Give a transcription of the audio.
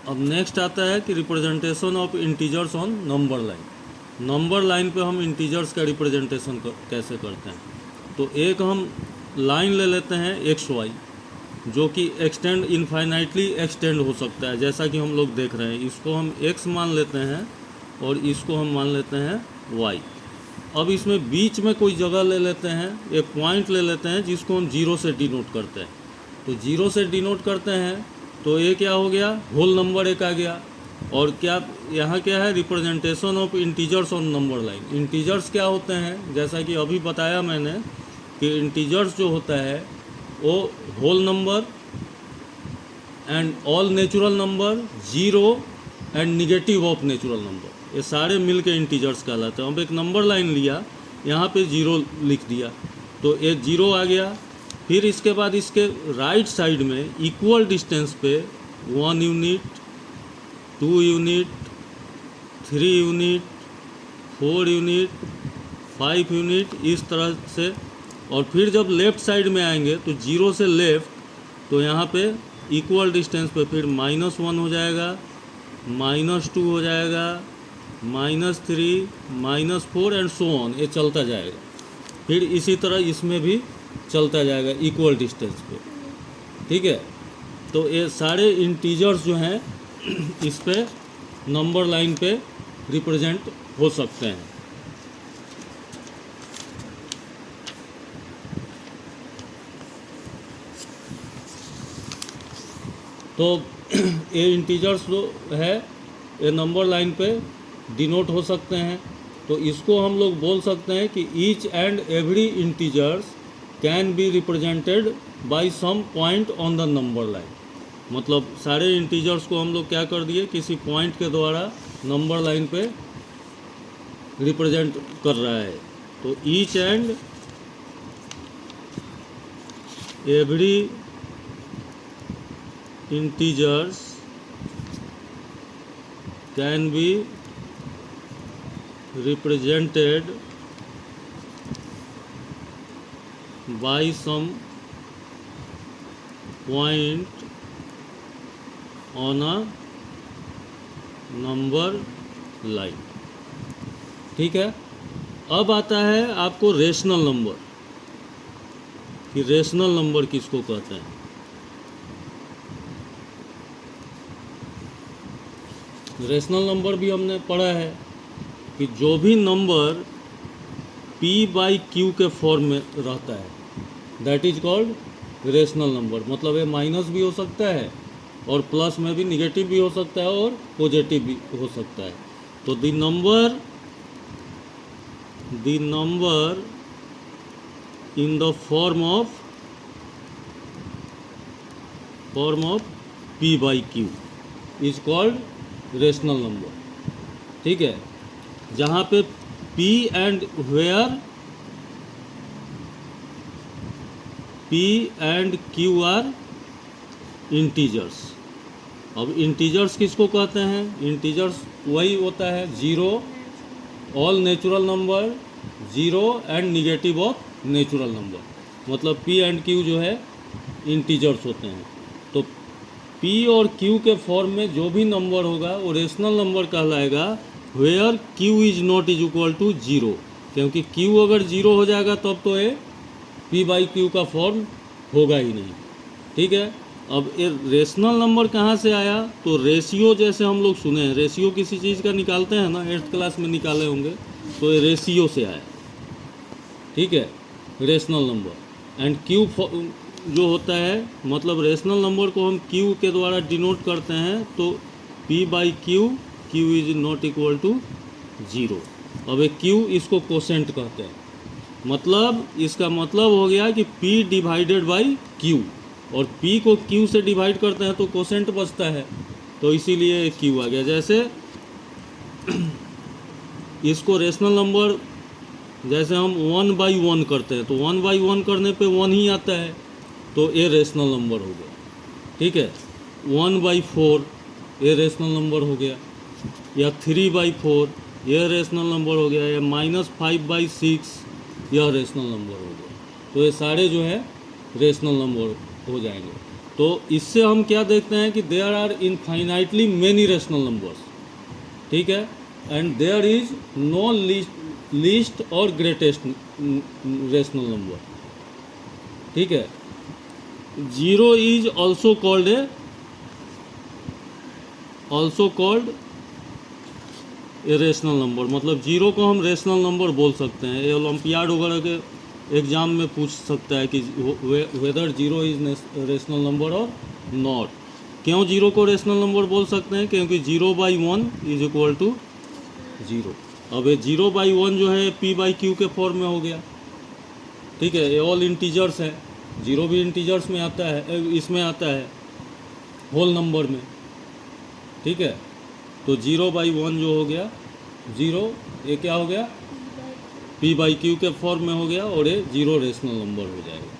अब नेक्स्ट आता है कि representation of integers on number line. Number line पे हम इंटीजर्स का रिप्रेजेंटेशन कैसे करते हैं। तो एक हम लाइन ले लेते हैं एक्स वाई, जो कि एक्सटेंड इनफाइनाइटली एक्सटेंड हो सकता है, जैसा कि हम लोग देख रहे हैं। इसको हम एक्स मान लेते हैं और इसको हम मान लेते हैं वाई। अब इसमें बीच में कोई जगह ले लेते हैं, एक पॉइंट ले लेते हैं जिसको हम जीरो से डिनोट करते हैं। तो जीरो से डिनोट करते हैं तो ये क्या हो गया, होल नंबर एक आ गया। और क्या यहाँ क्या है, representation of integers on number line. Integers क्या होते हैं, जैसा कि अभी बताया मैंने कि इंटीजर्स जो होता है वो whole number and all natural number, zero and negative of natural number, ये सारे मिल के इंटीजर्स कहलाते हैं। अब एक नंबर लाइन लिया, यहाँ पे जीरो लिख दिया तो एक जीरो आ गया। फिर इसके बाद इसके राइट साइड में इक्वल डिस्टेंस पे 1 unit, 2 unit, 3 unit, 4 unit, 5 unit, इस तरह से। और फिर जब लेफ़्ट साइड में आएंगे तो जीरो से लेफ़्ट, तो यहाँ पे इक्वल डिस्टेंस पे फिर -1 हो जाएगा, -2 हो जाएगा, -3, -4 एंड सो ऑन, ये चलता जाएगा। फिर इसी तरह इसमें भी चलता जाएगा इक्वल डिस्टेंस पे, ठीक है। तो ये सारे इंटीजर्स जो हैं इस पे नंबर लाइन पे रिप्रेजेंट हो सकते हैं। तो ये इंटीजर्स जो है ये नंबर लाइन पे डिनोट हो सकते हैं। तो इसको हम लोग बोल सकते हैं कि each and every integers can be represented by some point on the number line. मतलब सारे इंटीजर्स को हम लोग क्या कर दिए, किसी पॉइंट के द्वारा नंबर लाइन पे रिप्रेजेंट कर रहा है। तो each and every integers can B represented by some point on a number line, ठीक है। अब आता है आपको रेशनल नंबर, कि रेशनल नंबर किसको कहते हैं। रेशनल नंबर भी हमने पढ़ा है कि जो भी नंबर p बाई क्यू के फॉर्म में रहता है that is called rational number. मतलब ये माइनस भी हो सकता है और प्लस में भी, निगेटिव भी हो सकता है और पॉजिटिव भी हो सकता है। तो the number in the form of p by q is called rational number, ठीक है। जहाँ पे P and where P and Q are integers. अब इंटीजर्स किसको कहते हैं, इंटीजर्स वही होता है zero, all natural number, zero and negative of natural number. मतलब P एंड Q जो है इंटीजर्स होते हैं। तो P और Q के फॉर्म में जो भी नंबर होगा वो रेशनल नंबर कहलाएगा, where Q is not is equal to zero. क्योंकि Q अगर जीरो हो जाएगा तब तो ये P बाई क्यू का फॉर्म होगा ही नहीं, ठीक है। अब ये रेशनल नंबर कहाँ से आया, तो रेशियो, जैसे हम लोग सुने हैं रेशियो किसी चीज़ का निकालते हैं ना, 8th क्लास में निकाले होंगे, तो ये रेशियो से आया, ठीक है, रेशनल नंबर। एंड Q जो होता है, मतलब रेशनल नंबर को हम Q के द्वारा डिनोट करते हैं, तो P by q, Q is not equal to zero. अब एक Q इसको कोसेंट कहते हैं। मतलब इसका मतलब हो गया कि P डिवाइडेड बाई Q, और P को Q से डिवाइड करते हैं तो कोसेंट बचता है, तो इसीलिए Q आ गया। जैसे इसको रेशनल नंबर जैसे हम 1/1 करते हैं, तो 1/1 करने पे 1 ही आता है, तो ये रेशनल नंबर हो गया, ठीक है। 1/4 ये रेशनल नंबर हो गया, या 3/4 यह रेशनल नंबर हो गया, या -5/6 यह रेशनल नंबर हो गया। तो ये सारे जो है रेशनल नंबर हो जाएंगे। तो इससे हम क्या देखते हैं कि there are infinitely many rational numbers, ठीक है, and there is no least और ग्रेटेस्ट रेशनल नंबर, ठीक है। Zero is also called a rational number, मतलब जीरो को हम रेशनल नंबर बोल सकते हैं। ये ओलंपियाड वगैरह के एग्जाम में पूछ सकता है कि whether zero is rational number और नॉट। क्यों जीरो को रेशनल नंबर बोल सकते हैं? क्योंकि 0/1 इज इक्वल टू 0। अब ये 0/1 जो है p/q के फॉर्म में हो गया, ठीक है। ये ऑल इंटीजर्स है, जीरो भी इंटीजर्स में आता है, इसमें आता है होल नंबर में, ठीक है। तो 0/1 जो हो गया 0, ये क्या हो गया p/q के फॉर्म में हो गया और ये जीरो रेशनल नंबर हो जाएगा।